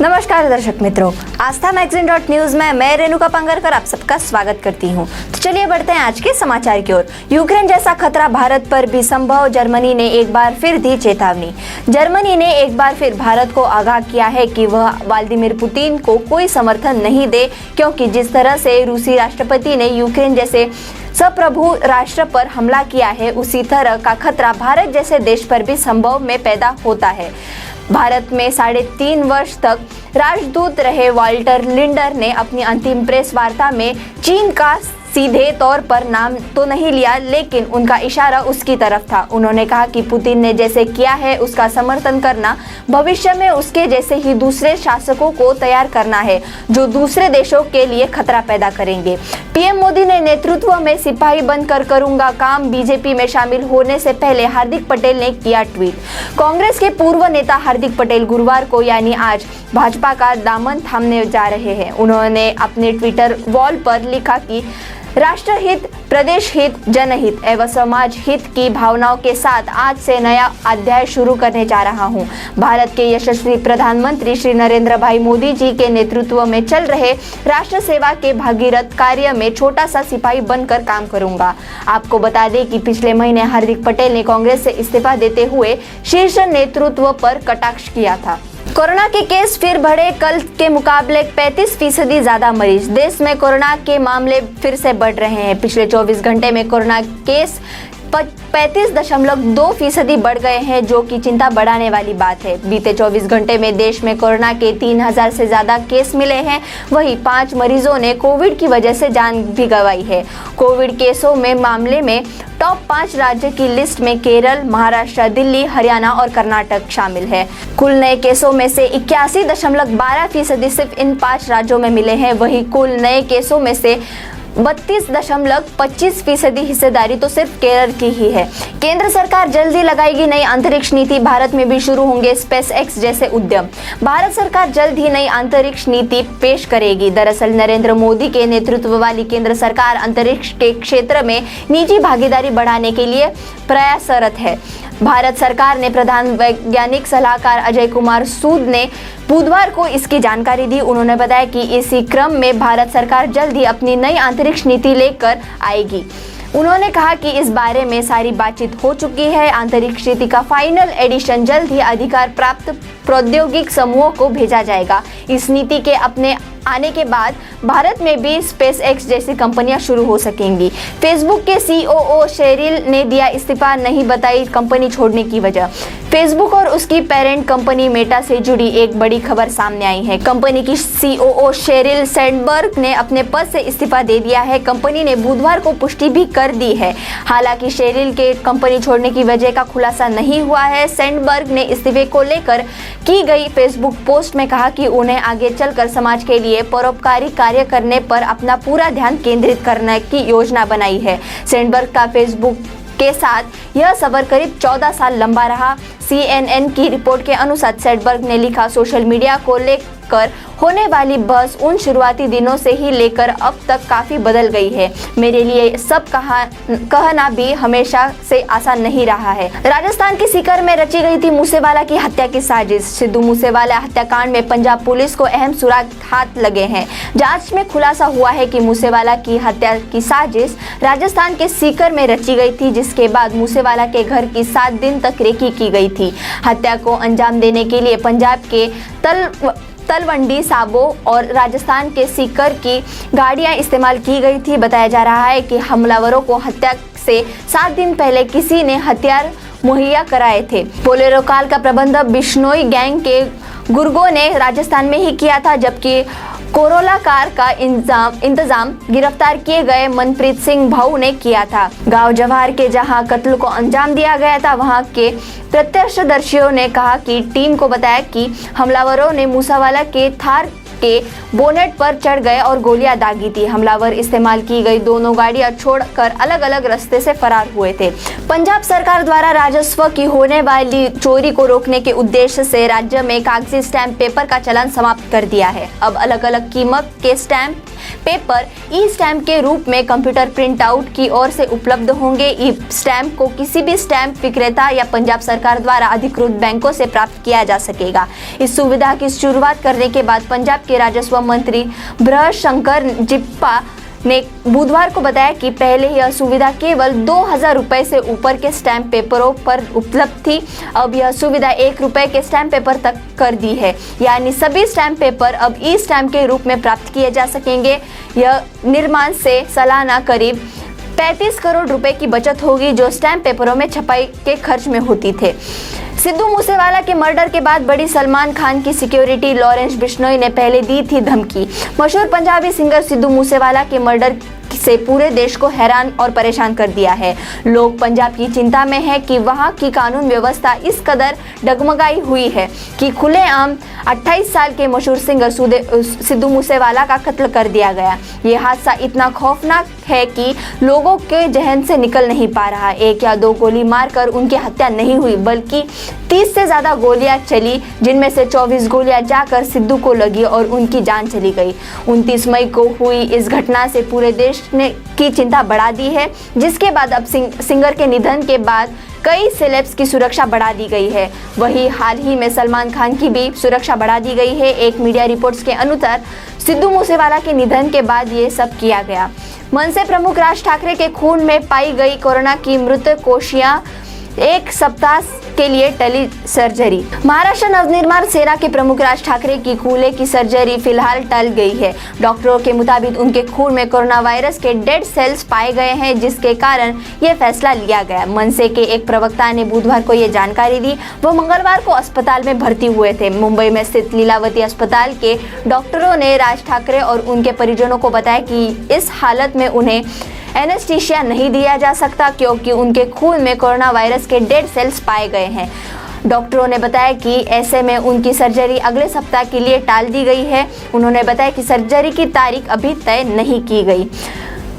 नमस्कार दर्शक मित्रों, आस्था मैगजीन.न्यूज में मैं रेणुका पांगरकर आप सबका स्वागत करती हूं। तो चलिए बढ़ते हैं आज के समाचार की ओर। यूक्रेन जैसा खतरा भारत पर भी संभव, जर्मनी ने एक बार फिर दी चेतावनी। जर्मनी ने एक बार फिर भारत को आगाह किया है कि वह व्लादिमीर पुतिन को कोई समर्थन नहीं दे, क्योंकि जिस तरह से रूसी राष्ट्रपति ने यूक्रेन जैसे सप्रभु राष्ट्र पर हमला किया है, उसी तरह का खतरा भारत जैसे देश पर भी संभव में पैदा होता है। भारत में 3.5 वर्ष तक राजदूत रहे वाल्टर लिंडर ने अपनी अंतिम प्रेस वार्ता में चीन का सीधे तौर पर नाम तो नहीं लिया, लेकिन उनका इशारा उसकी तरफ था। उन्होंने कहा कि पुतिन ने जैसे किया है उसका समर्थन करना भविष्य में उसके जैसे ही दूसरे शासकों को तैयार करना है, जो दूसरे देशों के लिए खतरा पैदा करेंगे। पीएम मोदी ने नेतृत्व में सिपाही बनकर करूंगा काम, बीजेपी में शामिल होने से पहले हार्दिक पटेल ने किया ट्वीट। कांग्रेस के पूर्व नेता हार्दिक पटेल गुरुवार को यानी आज भाजपा का दामन थामने जा रहे हैं। उन्होंने अपने ट्विटर वॉल पर लिखा कि राष्ट्रहित, प्रदेश हित, जनहित एवं समाज हित की भावनाओं के साथ आज से नया अध्याय शुरू करने जा रहा हूं। भारत के यशस्वी प्रधानमंत्री श्री नरेंद्र भाई मोदी जी के नेतृत्व में चल रहे राष्ट्र सेवा के भागीरथ कार्य में छोटा सा सिपाही बनकर काम करूंगा। आपको बता दें कि पिछले महीने हार्दिक पटेल ने कांग्रेस से इस्तीफा देते हुए शीर्ष नेतृत्व पर कटाक्ष किया था। कोरोना के केस फिर बढ़े, कल के मुकाबले 35% ज्यादा मरीज। देश में कोरोना के मामले फिर से बढ़ रहे हैं। पिछले 24 घंटे में कोरोना केस 35.2% बढ़ गए हैं, जो कि चिंता बढ़ाने वाली बात है। बीते 24 घंटे में देश में कोरोना के 3000 से ज्यादा केस मिले हैं। वहीं 5 मरीजों ने कोविड की वजह से जान भी गंवाई है। कोविड केसों में मामले में टॉप 5 राज्य की लिस्ट में केरल, महाराष्ट्र, दिल्ली, हरियाणा और कर्नाटक शामिल है। कुल नए केसों में से 81.12% सिर्फ इन 5 राज्यों में मिले हैं। वहीं कुल नए केसों में से 32.25% हिस्सेदारी तो सिर्फ केरल की ही है। केंद्र सरकार जल्द ही लगाएगी नई अंतरिक्ष नीति, भारत में भी शुरू होंगे स्पेस एक्स जैसे उद्यम। भारत सरकार जल्द ही नई अंतरिक्ष नीति पेश करेगी। दरअसल नरेंद्र मोदी के नेतृत्व वाली केंद्र सरकार अंतरिक्ष के क्षेत्र में निजी भागीदारी बढ़ाने के लिए प्रयासरत है। भारत सरकार ने प्रधान वैज्ञानिक सलाहकार अजय कुमार सूद ने बुधवार को इसकी जानकारी दी। उन्होंने बताया कि इसी क्रम में भारत सरकार जल्द ही अपनी नई अंतरिक्ष नीति लेकर आएगी। उन्होंने कहा कि इस बारे में सारी बातचीत हो चुकी है। अंतरिक्ष नीति का फाइनल एडिशन जल्द ही अधिकार प्राप्त प्रौद्योगिक समूहों को भेजा जाएगा। इस नीति के अपने आने के बाद भारत में भी स्पेस एक्स जैसी कंपनियां शुरू हो सकेंगी। फेसबुक के सीईओ शेरिल ने दिया इस्तीफा, नहीं बताई कंपनी छोड़ने की वजह। फेसबुक और उसकी पेरेंट कंपनी मेटा से जुड़ी एक बड़ी खबर सामने आई है। कंपनी की सीईओ शेरिल सैंडबर्ग ने अपने पद से इस्तीफा दे दिया है। कंपनी ने बुधवार को पुष्टि भी कर दी है। हालांकि शेरिल के कंपनी छोड़ने की वजह का खुलासा नहीं हुआ है। सैंडबर्ग ने इस्तीफे को लेकर की गई फेसबुक पोस्ट में कहा कि उन्हें आगे चलकर समाज के लिए परोपकारी कार्य करने पर अपना पूरा ध्यान केंद्रित करने की योजना बनाई है। सैंडबर्ग का फेसबुक के साथ यह सफर करीब 14 साल लंबा रहा। CNN की रिपोर्ट के अनुसार सैंडबर्ग ने लिखा, सोशल मीडिया को लेकर होने वाली बहस उन शुरुआती दिनों से ही लेकर अब तक काफी बदल गई है। मेरे लिए सब कहना भी हमेशा से आसान नहीं रहा है। राजस्थान के सीकर में रची गई थी मूसेवाला की हत्या की साजिश। सिद्धू मूसेवाला हत्याकांड में पंजाब पुलिस को अहम सुराग हाथ लगे हैं। जांच में खुलासा हुआ है कि मूसेवाला की हत्या की साजिश राजस्थान के सीकर में रची गई थी, जिसके बाद मूसेवाला के घर की 7 दिन तक रेकी की गई थी। हत्या को अंजाम देने के लिए पंजाब के तलवंडी, साबो और राजस्थान के सीकर की गाड़ियां इस्तेमाल की गई थी। बताया जा रहा है कि हमलावरों को हत्या से 7 दिन पहले किसी ने हथियार मुहैया कराए थे। बोलेरो कार का प्रबंध बिश्नोई गैंग के गुर्गों ने राजस्थान में ही किया था, जबकि कोरोला कार का इंतजाम गिरफ्तार किए गए मनप्रीत सिंह भाऊ ने किया था। गांव जवाहर के जहां कत्ल को अंजाम दिया गया था, वहां के प्रत्यक्षदर्शियों ने कहा कि टीम को बताया कि हमलावरों ने मूसेवाला के थार के बोनेट पर चढ़ गए और गोलियां दागी थी। हमलावर इस्तेमाल की गई दोनों गाड़ियां छोड़कर अलग अलग रास्ते से फरार हुए थे। पंजाब सरकार द्वारा राजस्व की होने वाली चोरी को रोकने के उद्देश्य से राज्य में कागजी स्टैंप पेपर का चलन समाप्त कर दिया है। अब अलग अलग कीमत के स्टैंप पेपर ई स्टैम्प के रूप में कंप्यूटर प्रिंट आउट की ओर से उपलब्ध होंगे। ई स्टैम्प को किसी भी स्टैम्प विक्रेता या पंजाब सरकार द्वारा अधिकृत बैंकों से प्राप्त किया जा सकेगा। इस सुविधा की शुरुआत करने के बाद पंजाब के राजस्व मंत्री बृहशंकर जिप्पा ने बुधवार को बताया कि पहले यह सुविधा केवल 2000 रुपए से ऊपर के स्टैम्प पेपरों पर उपलब्ध थी। अब यह सुविधा 1 रुपए के स्टैम्प पेपर तक कर दी है, यानी सभी स्टैम्प पेपर अब ई स्टैम्प के रूप में प्राप्त किए जा सकेंगे। यह निर्माण से सालाना करीब 35 करोड़ रुपए की बचत होगी, जो स्टैम्प पेपरों में छपाई के खर्च में होती थे। सिद्धू मूसेवाला के मर्डर के बाद बड़ी सलमान खान की सिक्योरिटी लॉरेंस बिश्नोई ने पहले दी थी धमकी। मशहूर पंजाबी सिंगर सिद्धू मूसेवाला के मर्डर से पूरे देश को हैरान और परेशान कर दिया है। लोग पंजाब की चिंता में हैं कि वहां की कानून व्यवस्था इस कदर डगमगाई हुई है कि खुलेआम 28 साल के मशहूर सिंगर सिद्धू मूसेवाला का कत्ल कर दिया गया। ये हादसा इतना खौफनाक है कि लोगों के जहन से निकल नहीं पा रहा। 1 या 2 गोली मारकर उनकी हत्या नहीं हुई, बल्कि 30 से ज्यादा गोलियां चली, जिनमें से 24 गोलियां जाकर सिद्धू को लगी और उनकी जान चली गई। 29 मई को हुई इस घटना से पूरे देश ने की चिंता बढ़ा दी है, जिसके बाद अब सिंगर के निधन के बाद कई सेलेब्स की सुरक्षा बढ़ा दी गई है। वहीं हाल ही में सलमान खान की भी सुरक्षा बढ़ा दी गई है। एक मीडिया रिपोर्ट्स के अनुसार सिद्धू मूसेवाला के निधन के बाद ये सब किया गया। मनसे प्रमुख राज ठाकरे के खून में पाई गई कोरोना की मृत कोशियां, 1 सप्ताह के लिए टली सर्जरी। महाराष्ट्र नवनिर्माण सेना के प्रमुख राज ठाकरे की कूल्हे की सर्जरी फिलहाल टल गई है। डॉक्टरों के मुताबिक उनके खून में कोरोना वायरस के डेड सेल्स पाए गए हैं, जिसके कारण यह फैसला लिया गया। मनसे के एक प्रवक्ता ने बुधवार को यह जानकारी दी। वो मंगलवार को अस्पताल में भर्ती हुए थे। मुंबई में स्थित लीलावती अस्पताल के डॉक्टरों ने राज ठाकरे और उनके परिजनों को बताया कि इस हालत में उन्हें एनेस्थीसिया नहीं दिया जा सकता, क्योंकि उनके खून में कोरोना वायरस के डेड सेल्स पाए गए हैं। डॉक्टरों ने बताया कि ऐसे में उनकी सर्जरी अगले सप्ताह के लिए टाल दी गई है। उन्होंने बताया कि सर्जरी की तारीख अभी तय नहीं की गई।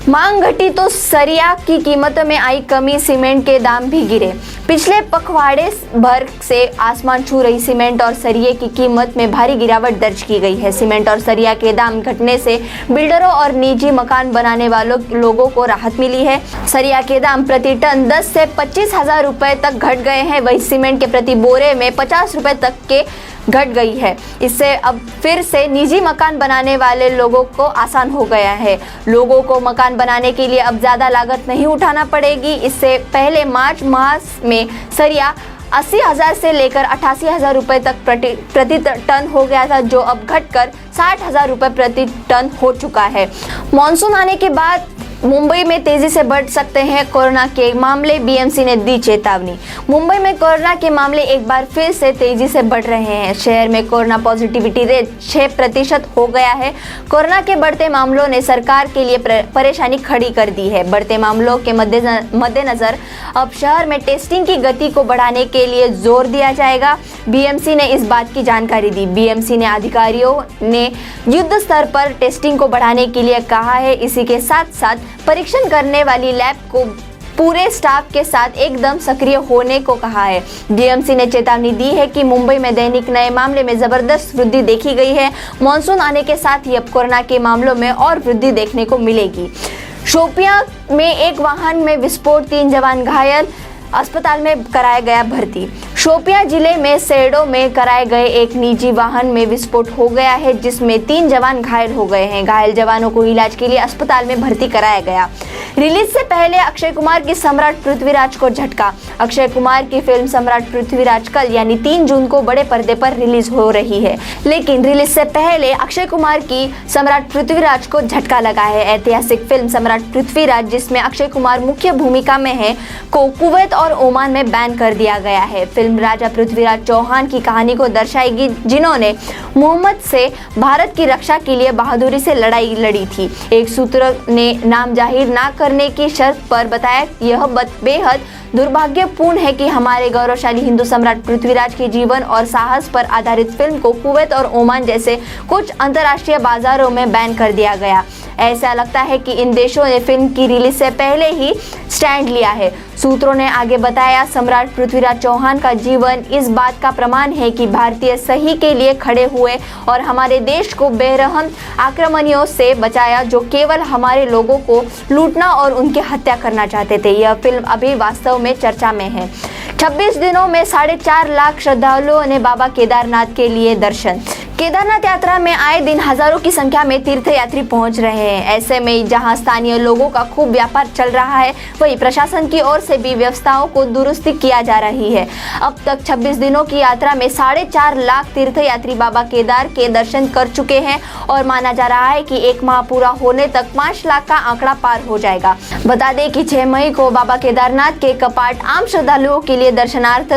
मांग घटी तो सरिया की कीमतों में आई कमी, सीमेंट के दाम भी गिरे। पिछले पखवाड़े भर से आसमान छू रही सीमेंट और सरिये की कीमत में भारी गिरावट दर्ज की गई है। सीमेंट और सरिया के दाम घटने से बिल्डरों और निजी मकान बनाने वालों लोगों को राहत मिली है। सरिया के दाम प्रति टन 10 से 25 हजार रुपए तक घट गए हैं। वहीं सीमेंट के प्रति बोरे में 50 रुपए तक के घट गई है। इससे अब फिर से निजी मकान बनाने वाले लोगों को आसान हो गया है। लोगों को मकान बनाने के लिए अब ज़्यादा लागत नहीं उठाना पड़ेगी। इससे पहले मार्च माह में सरिया 80,000 से लेकर 88,000 रुपये तक प्रति टन हो गया था, जो अब घटकर 60,000 रुपये प्रति टन हो चुका है। मॉनसून आने के बाद मुंबई में तेजी से बढ़ सकते हैं कोरोना के मामले, बीएमसी ने दी चेतावनी। मुंबई में कोरोना के मामले एक बार फिर से तेजी से बढ़ रहे हैं। शहर में कोरोना पॉजिटिविटी रेट 6% हो गया है। कोरोना के बढ़ते मामलों ने सरकार के लिए परेशानी खड़ी कर दी है। बढ़ते मामलों के मद्देनजर अब शहर में टेस्टिंग की गति को बढ़ाने के लिए जोर दिया जाएगा। बीएमसी ने इस बात की जानकारी दी। बीएमसी ने अधिकारियों ने युद्ध स्तर पर टेस्टिंग को बढ़ाने के लिए कहा है। इसी के साथ साथ परीक्षण करने वाली लैब को पूरे स्टाफ के साथ एकदम सक्रिय होने को कहा है। बीएमसी ने चेतावनी दी है कि मुंबई में दैनिक नए मामले में जबरदस्त वृद्धि देखी गई है। मॉनसून आने के साथ ही अब कोरोना के मामलों में और वृद्धि देखने को मिलेगी। शोपियां में एक वाहन में विस्फोट, 3 जवान घायल, अस्पताल में कराया गया भर्ती। शोपियां जिले में सेडो में कराए गए एक निजी वाहन में विस्फोट हो गया है, जिसमें 3 जवान घायल हो गए हैं। घायल जवानों को इलाज के लिए अस्पताल में भर्ती कराया गया। रिलीज से पहले अक्षय कुमार की सम्राट पृथ्वीराज को झटका। अक्षय कुमार की फिल्म सम्राट पृथ्वीराज कल यानी 3 जून को बड़े पर्दे पर रिलीज हो रही है, लेकिन रिलीज से पहले अक्षय कुमार की सम्राट पृथ्वीराज को झटका लगा है। ऐतिहासिक फिल्म सम्राट पृथ्वीराज, जिसमें अक्षय कुमार मुख्य भूमिका में है, को कुवैत और ओमान में बैन कर दिया गया है। फिल्म राजा पृथ्वीराज चौहान की कहानी को दर्शाएगी, जिन्होंने मोहम्मद से भारत की रक्षा के लिए बहादुरी से लड़ाई लड़ी थी। एक सूत्र ने नाम जाहिर ना करने की शर्त पर बताया यह बेहद दुर्भाग्यपूर्ण है कि हमारे गौरवशाली हिंदू सम्राट पृथ्वीराज के जीवन और साहस पर आधारित फिल्म को कुवैत और ओमान जैसे कुछ अंतर्राष्ट्रीय बाजारों में बैन कर दिया गया। ऐसा लगता है कि इन देशों ने फिल्म की रिलीज से पहले ही स्टैंड लिया है। सूत्रों ने आगे बताया, सम्राट पृथ्वीराज चौहान का जीवन इस बात का प्रमाण है कि भारतीय सही के लिए खड़े हुए और हमारे देश को बेरहम आक्रमणियों से बचाया जो केवल हमारे लोगों को लूटना और उनकी हत्या करना चाहते थे। यह फिल्म अभी वास्तव में चर्चा में है। 26 दिनों में 4.5 लाख श्रद्धालुओं ने बाबा केदारनाथ के लिए दर्शन। केदारनाथ यात्रा में आए दिन हजारों की संख्या में तीर्थयात्री पहुंच रहे हैं। ऐसे में जहां स्थानीय लोगों का खूब व्यापार चल रहा है, वहीं प्रशासन की ओर से भी व्यवस्थाओं को दुरुस्ती किया जा रही है। अब तक 26 दिनों की यात्रा में 4.5 लाख तीर्थयात्री बाबा केदार के दर्शन कर चुके हैं और माना जा रहा है कि 1 माह पूरा होने तक 5 लाख का आंकड़ा पार हो जाएगा। बता दें कि 6 मई को बाबा केदारनाथ के कपाट आम श्रद्धालुओं के लिए दर्शनार्थ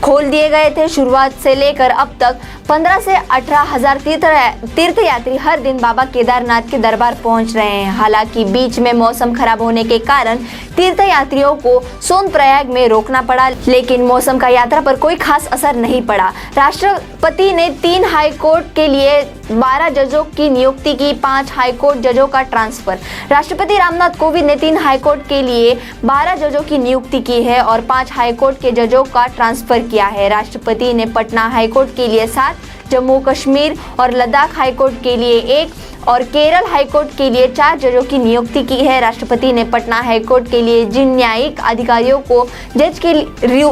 खोल दिए गए थे। शुरुआत से लेकर अब तक 15 से 18 हजार तीर्थयात्री हर दिन बाबा केदारनाथ के दरबार पहुंच रहे हैं। हालांकि बीच में मौसम खराब होने के कारण तीर्थयात्रियों को सोनप्रयाग में रोकना पड़ा, लेकिन मौसम का यात्रा पर कोई खास असर नहीं पड़ा। राष्ट्रपति ने 3 हाईकोर्ट के लिए 12 जजों की नियुक्ति की, 5 हाईकोर्ट जजों का ट्रांसफर। राष्ट्रपति रामनाथ कोविंद ने 3 हाईकोर्ट के लिए 12 जजों की नियुक्ति की है और 5 हाईकोर्ट के जजों का ट्रांसफर किया है। राष्ट्रपति ने पटना हाईकोर्ट के लिए 7, जम्मू कश्मीर और लद्दाख हाईकोर्ट के लिए 1 और केरल हाईकोर्ट के लिए 4 जजों की नियुक्ति की है। राष्ट्रपति ने पटना हाईकोर्ट के लिए जिन न्यायिक अधिकारियों को जज के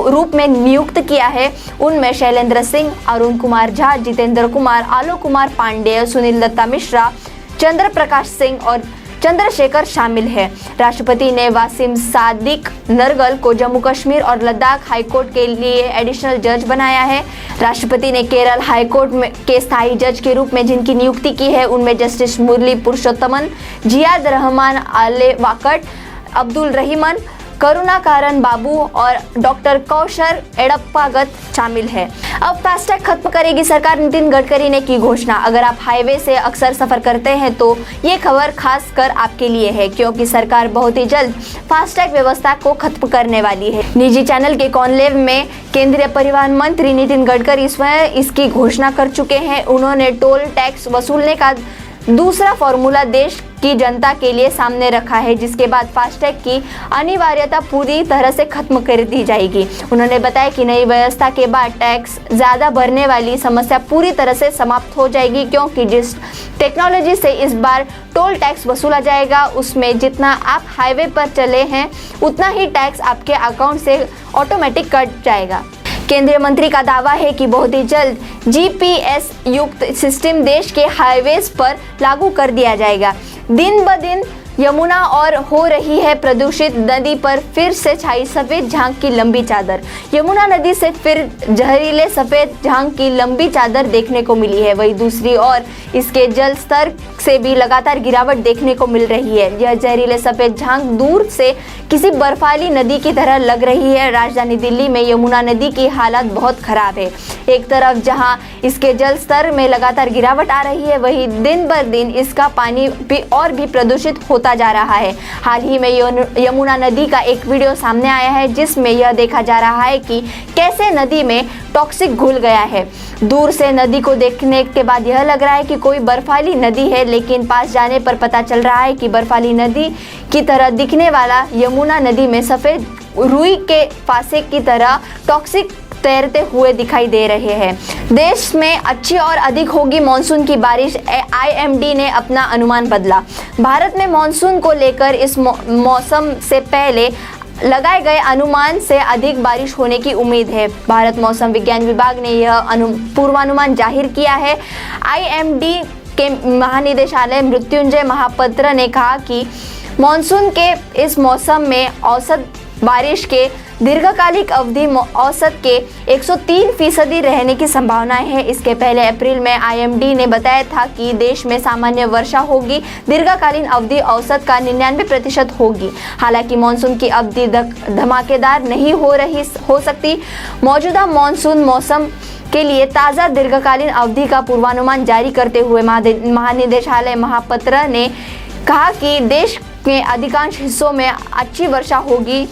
रूप में नियुक्त किया है, उनमें शैलेंद्र सिंह, अरुण कुमार झा, जितेंद्र कुमार, आलोक कुमार पांडेय, सुनील दत्ता मिश्रा, चंद्र प्रकाश सिंह और चंद्रशेखर शामिल है। राष्ट्रपति ने वासिम सादिक नरगल को जम्मू कश्मीर और लद्दाख हाईकोर्ट के लिए एडिशनल जज बनाया है। राष्ट्रपति ने केरल हाईकोर्ट के स्थायी जज के रूप में जिनकी नियुक्ति की है, उनमें जस्टिस मुरली पुरुषोत्तमन, जियाद रहमान आले वाकट, अब्दुल रहीमन, करुणाकरन बाबू और डॉक्टर कौशर एडप्पागत शामिल है। अब फास्टैग खत्म करेगी सरकार, नितिन गडकरी ने की घोषणा। अगर आप हाईवे से अक्सर सफर करते हैं तो ये खबर खास कर आपके लिए है, क्योंकि सरकार बहुत ही जल्द फास्टैग व्यवस्था को खत्म करने वाली है। निजी चैनल के कॉन्क्लेव में केंद्रीय परिवहन मंत्री नितिन गडकरी स्वयं इसकी घोषणा कर चुके हैं। उन्होंने टोल टैक्स वसूलने का दूसरा फॉर्मूला देश की जनता के लिए सामने रखा है, जिसके बाद फास्टैग की अनिवार्यता पूरी तरह से खत्म कर दी जाएगी। उन्होंने बताया कि नई व्यवस्था के बाद टैक्स ज्यादा भरने वाली समस्या पूरी तरह से समाप्त हो जाएगी, क्योंकि जिस टेक्नोलॉजी से इस बार टोल टैक्स वसूला जाएगा, उसमें जितना आप हाईवे पर चले हैं उतना ही टैक्स आपके अकाउंट से ऑटोमेटिक कट जाएगा। केंद्रीय मंत्री का दावा है कि बहुत ही जल्द जीपीएस युक्त सिस्टम देश के हाईवेज पर लागू कर दिया जाएगा। दिन ब दिन यमुना और हो रही है प्रदूषित, नदी पर फिर से छाई सफेद झाग की लंबी चादर। यमुना नदी से फिर जहरीले सफेद झाग की लंबी चादर देखने को मिली है। वहीं दूसरी ओर इसके जल स्तर से भी लगातार गिरावट देखने को मिल रही है। यह जहरीले सफेद झाग दूर से किसी बर्फाली नदी की तरह लग रही है। राजधानी दिल्ली में यमुना नदी की हालत बहुत खराब है। एक तरफ जहां इसके जल स्तर में लगातार गिरावट आ रही है, वहीं दिन ब दिन इसका पानी भी और भी प्रदूषित होता जा रहा है। हाल ही में यमुना नदी का एक वीडियो सामने आया है, जिसमें यह देखा जा रहा है कि कैसे नदी में टॉक्सिक घुल गया है। दूर से नदी को देखने के बाद यह लग रहा है कि कोई बर्फाली नदी है, लेकिन पास जाने पर पता चल रहा है कि बर्फाली नदी की तरह दिखने वाला यमुना नदी में सफेद रुई के फासे की तरह टॉक्सिक तैरते हुए दिखाई दे रहे हैं। देश में अच्छी और अधिक होगी मॉनसून की बारिश, आईएमडी ने अपना अनुमान बदला। भारत में मॉनसून को लेकर इस मौसम से पहले लगाए गए अनुमान से अधिक बारिश होने की उम्मीद है। भारत मौसम विज्ञान विभाग ने यह पूर्वानुमान जाहिर किया है। आईएमडी के महानिदेशालय मृत्युंजय महापात्र ने कहा कि मॉनसून के इस मौसम में औसत बारिश के दीर्घकालिक अवधि औसत के 103% रहने की संभावनाएं है। इसके पहले अप्रैल में आईएमडी ने बताया था कि देश में सामान्य वर्षा होगी, दीर्घकालीन अवधि औसत का 99% होगी। हालांकि मानसून की अवधि धमाकेदार नहीं हो सकती। मौजूदा मानसून मौसम के लिए ताज़ा दीर्घकालीन अवधि का पूर्वानुमान जारी करते हुए महानिदेशालय महापात्र ने कहा कि देश के अधिकांश हिस्सों में अच्छी वर्षा होगी।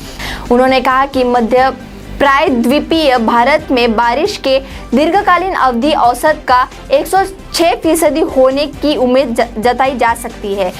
उन्होंने कहा कि मध्य प्रायद्वीपीय भारत में बारिश के दीर्घकालीन अवधि औसत का 106% होने की उम्मीद जताई जा सकती है।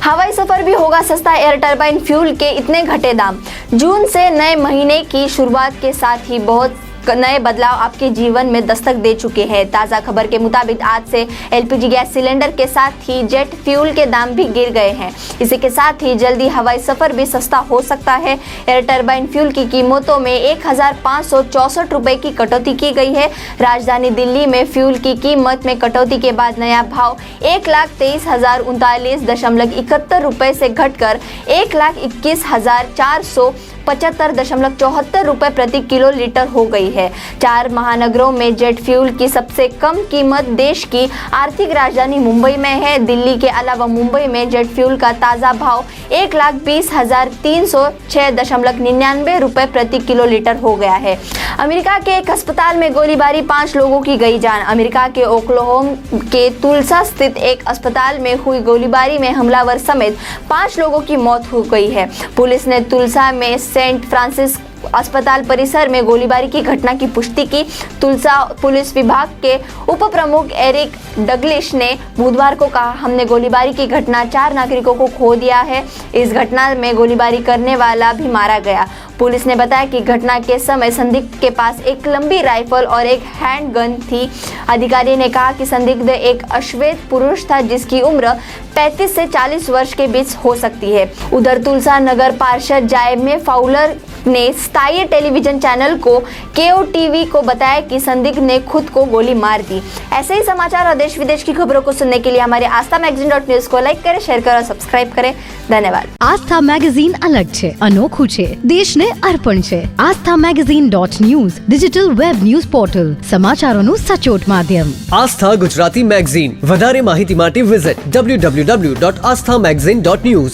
हवाई सफर भी होगा सस्ता, एयर टरबाइन फ्यूल के इतने घटे दाम। जून से नए महीने की शुरुआत के साथ ही बहुत नए बदलाव आपके जीवन में दस्तक दे चुके हैं। ताज़ा खबर के मुताबिक आज से एलपीजी गैस सिलेंडर के साथ ही जेट फ्यूल के दाम भी गिर गए हैं। इसी के साथ ही जल्दी हवाई सफर भी सस्ता हो सकता है। एयर टरबाइन फ्यूल की कीमतों में 1564 रुपए की कटौती की गई है। राजधानी दिल्ली में फ्यूल की कीमत में कटौती के बाद नया भाव 1,23,039.71 रुपए से घटकर 1,21,475.74 रुपए प्रति किलो लीटर हो गई है। 4 महानगरों में जेट फ्यूल की सबसे कम कीमत देश की आर्थिक राजधानी मुंबई में है। दिल्ली के अलावा मुंबई में जेट फ्यूल का ताज़ा भाव 1,20,306.99 रुपए प्रति किलो लीटर हो गया है। अमेरिका के एक अस्पताल में गोलीबारी, 5 लोगों की गई जान। अमेरिका के ओक्लाहोमा के तुलसा स्थित एक अस्पताल में हुई गोलीबारी में हमलावर समेत 5 लोगों की मौत हो गई है। पुलिस ने तुलसा में सेंट फ्रांसिस अस्पताल परिसर में गोलीबारी की घटना की पुष्टि की। तुलसा पुलिस विभाग के उप प्रमुख एरिक डगलिश ने बुधवार को कहा, हमने गोलीबारी की घटना 4 नागरिकों को खो दिया है। इस घटना में गोलीबारी करने वाला भी मारा गया। पुलिस ने बताया कि घटना के समय संदिग्ध के पास एक लंबी राइफल और एक हैंडगन थी। अधिकारी ने कहा कि संदिग्ध एक अश्वेत पुरुष था जिसकी उम्र 35 से 40 वर्ष के बीच हो सकती है। उधर तुलसा नगर पार्षद जायमे फाउलर ने स्थायी टेलीविजन चैनल को KOTV को बताया कि संदिग्ध ने खुद को गोली मार दी। ऐसे ही समाचार और देश विदेश की खबरों को सुनने के लिए हमारे आस्था मैगजीन.न्यूज को लाइक करें, शेयर करें और सब्सक्राइब करें। धन्यवाद। आस्था मैगजीन अलग છે, અનોખું છે, દેશને અર્પણ છે। આસ્થા મેગેઝીન.ન્યૂઝ ડિજિટલ વેબ ન્યૂઝ પોર્ટલ, સમાચારોનું સચોટ માધ્યમ। આસ્થા ગુજરાતી મેગઝીન, વધારે માહિતી માટે વિઝિટ www.asthamagazine.news।